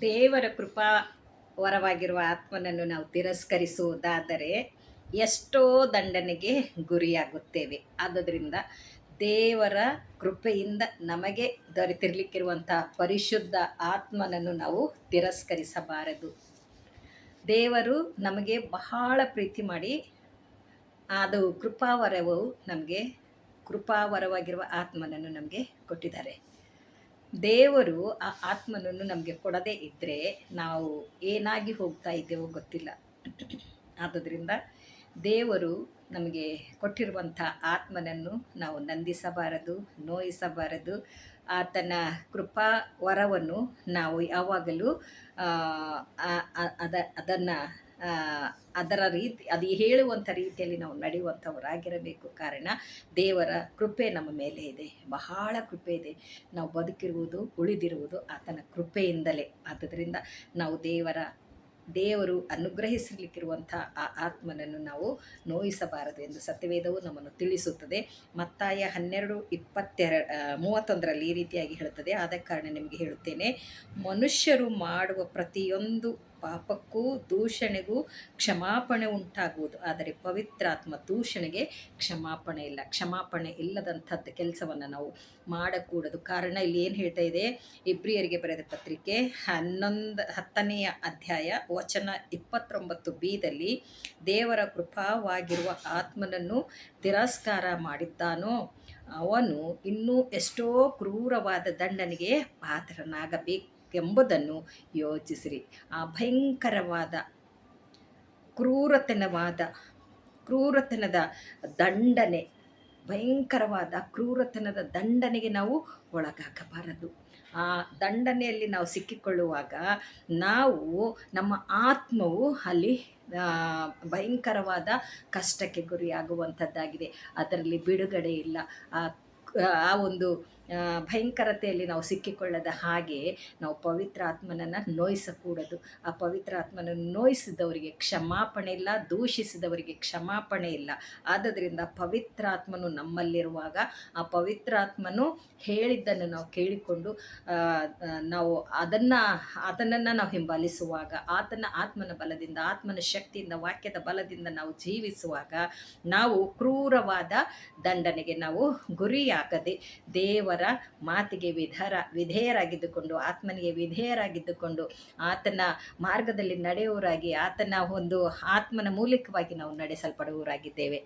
ದೇವರ ಕೃಪಾ ವರವಾಗಿರುವ ಆತ್ಮನನ್ನು ನಾವು ತಿರಸ್ಕರಿಸುವುದಾದರೆ ಎಷ್ಟೋ ದಂಡನೆಗೆ ಗುರಿಯಾಗುತ್ತೇವೆ. ಆದುದರಿಂದ ದೇವರ ಕೃಪೆಯಿಂದ ನಮಗೆ ದೊರೆತಿರಲಿಕ್ಕಿರುವಂಥ ಪರಿಶುದ್ಧ ಆತ್ಮನನ್ನು ನಾವು ತಿರಸ್ಕರಿಸಬಾರದು. ದೇವರು ನಮಗೆ ಬಹಳ ಪ್ರೀತಿ ಮಾಡಿ ಅದು ಕೃಪಾವರವಾಗಿರುವ ಆತ್ಮನನ್ನು ನಮಗೆ ಕೊಟ್ಟಿದ್ದಾರೆ. ದೇವರು ಆ ಆತ್ಮನನ್ನು ನಮಗೆ ಕೊಡದೇ ಇದ್ದರೆ ನಾವು ಏನಾಗಿ ಹೋಗ್ತಾ ಇದ್ದೇವೋ ಗೊತ್ತಿಲ್ಲ. ಆದುದರಿಂದ ದೇವರು ನಮಗೆ ಕೊಟ್ಟಿರುವಂಥ ಆತ್ಮನನ್ನು ನಾವು ನಂದಿಸಬಾರದು, ನೋಯಿಸಬಾರದು. ಆತನ ಕೃಪಾ ವರವನ್ನು ನಾವು ಯಾವಾಗಲೂ ಅದನ್ನು ಅದರ ರೀತಿ ಅದು ಹೇಳುವಂಥ ರೀತಿಯಲ್ಲಿ ನಾವು ನಡೆಯುವಂಥವರಾಗಿರಬೇಕು. ಕಾರಣ ದೇವರ ಕೃಪೆ ನಮ್ಮ ಮೇಲೆ ಇದೆ, ಬಹಳ ಕೃಪೆ ಇದೆ. ನಾವು ಬದುಕಿರುವುದು ಉಳಿದಿರುವುದು ಆತನ ಕೃಪೆಯಿಂದಲೇ. ಆದ್ದರಿಂದ ನಾವು ದೇವರು ಅನುಗ್ರಹಿಸಲಿಕ್ಕಿರುವಂಥ ಆ ಆತ್ಮನನ್ನು ನಾವು ನೋಯಿಸಬಾರದು ಎಂದು ಸತ್ಯವೇದವು ನಮ್ಮನ್ನು ತಿಳಿಸುತ್ತದೆ. ಮತ್ತಾಯ 12:32-31 ಈ ರೀತಿಯಾಗಿ ಹೇಳುತ್ತದೆ. ಆದ ಕಾರಣ ನಿಮಗೆ ಹೇಳುತ್ತೇನೆ, ಮನುಷ್ಯರು ಮಾಡುವ ಪ್ರತಿಯೊಂದು ಪಾಪಕ್ಕೂ ದೂಷಣೆಗೂ ಕ್ಷಮಾಪಣೆ ಉಂಟಾಗುವುದು, ಆದರೆ ಪವಿತ್ರಾತ್ಮ ದೂಷಣೆಗೆ ಕ್ಷಮಾಪಣೆ ಇಲ್ಲ. ಕ್ಷಮಾಪಣೆ ಇಲ್ಲದಂಥದ್ದು ಕೆಲಸವನ್ನು ನಾವು ಮಾಡಕೂಡದು. ಕಾರಣ ಇಲ್ಲಿ ಏನು ಹೇಳ್ತಾ ಇದೆ, ಇಬ್ರಿಯರಿಗೆ ಬರೆದ ಪತ್ರಿಕೆ 10ನೇ ಅಧ್ಯಾಯ ವಚನ 29bದಲ್ಲಿ ದೇವರ ಕೃಪಾವಾಗಿರುವ ಆತ್ಮನನ್ನು ತಿರಸ್ಕಾರ ಮಾಡಿದ್ದಾನೋ ಅವನು ಇನ್ನೂ ಎಷ್ಟೋ ಕ್ರೂರವಾದ ದಂಡನೆಗೆ ಪಾತ್ರನಾಗಬೇಕೆಂಬುದನ್ನು ಯೋಚಿಸಿರಿ. ಆ ಭಯಂಕರವಾದ ಕ್ರೂರತನದ ದಂಡನೆ, ಭಯಂಕರವಾದ ಕ್ರೂರತನದ ದಂಡನೆಗೆ ನಾವು ಒಳಗಾಗಬಾರದು. ಆ ದಂಡನೆಯಲ್ಲಿ ನಾವು ಸಿಕ್ಕಿಕೊಳ್ಳುವಾಗ ನಮ್ಮ ಆತ್ಮವು ಅಲ್ಲಿ ಭಯಂಕರವಾದ ಕಷ್ಟಕ್ಕೆ ಗುರಿಯಾಗುವಂಥದ್ದಾಗಿದೆ. ಅದರಲ್ಲಿ ಬಿಡುಗಡೆ ಇಲ್ಲ. ಆ ಒಂದು ಭಯಂಕರತೆಯಲ್ಲಿ ನಾವು ಸಿಕ್ಕಿಕೊಳ್ಳದ ಹಾಗೆ ನಾವು ಪವಿತ್ರ ಆತ್ಮನನ್ನು ನೋಯಿಸಕೂಡದು. ಆ ಪವಿತ್ರ ಆತ್ಮನನ್ನು ನೋಯಿಸಿದವರಿಗೆ ಕ್ಷಮಾಪಣೆ ಇಲ್ಲ, ದೂಷಿಸಿದವರಿಗೆ ಕ್ಷಮಾಪಣೆ ಇಲ್ಲ. ಆದ್ದರಿಂದ ಪವಿತ್ರಾತ್ಮನು ನಮ್ಮಲ್ಲಿರುವಾಗ ಆ ಪವಿತ್ರಾತ್ಮನು ಹೇಳಿದ್ದನ್ನು ನಾವು ಕೇಳಿಕೊಂಡು ನಾವು ಆತನನ್ನು ನಾವು ಹಿಂಬಾಲಿಸುವಾಗ, ಆತ್ಮನ ಬಲದಿಂದ, ಆತ್ಮನ ಶಕ್ತಿಯಿಂದ, ವಾಕ್ಯದ ಬಲದಿಂದ ನಾವು ಜೀವಿಸುವಾಗ ನಾವು ಕ್ರೂರವಾದ ದಂಡನೆಗೆ ನಾವು ಗುರಿಯಾಗದೆ ದೇವರ ಮಾತಿಗೆ ವಿಧೇಯರಾಗಿದ್ದುಕೊಂಡು, ಆತ್ಮನಿಗೆ ವಿಧೇಯರಾಗಿದ್ದುಕೊಂಡು, ಆತನ ಮಾರ್ಗದಲ್ಲಿ ನಡೆಯುವವರಾಗಿ, ಆತನ ಒಂದು ಆತ್ಮನ ಮೂಲಕವಾಗಿ ನಾವು ನಡೆಸಲ್ಪಡುವವರಾಗಿದ್ದೇವೆ.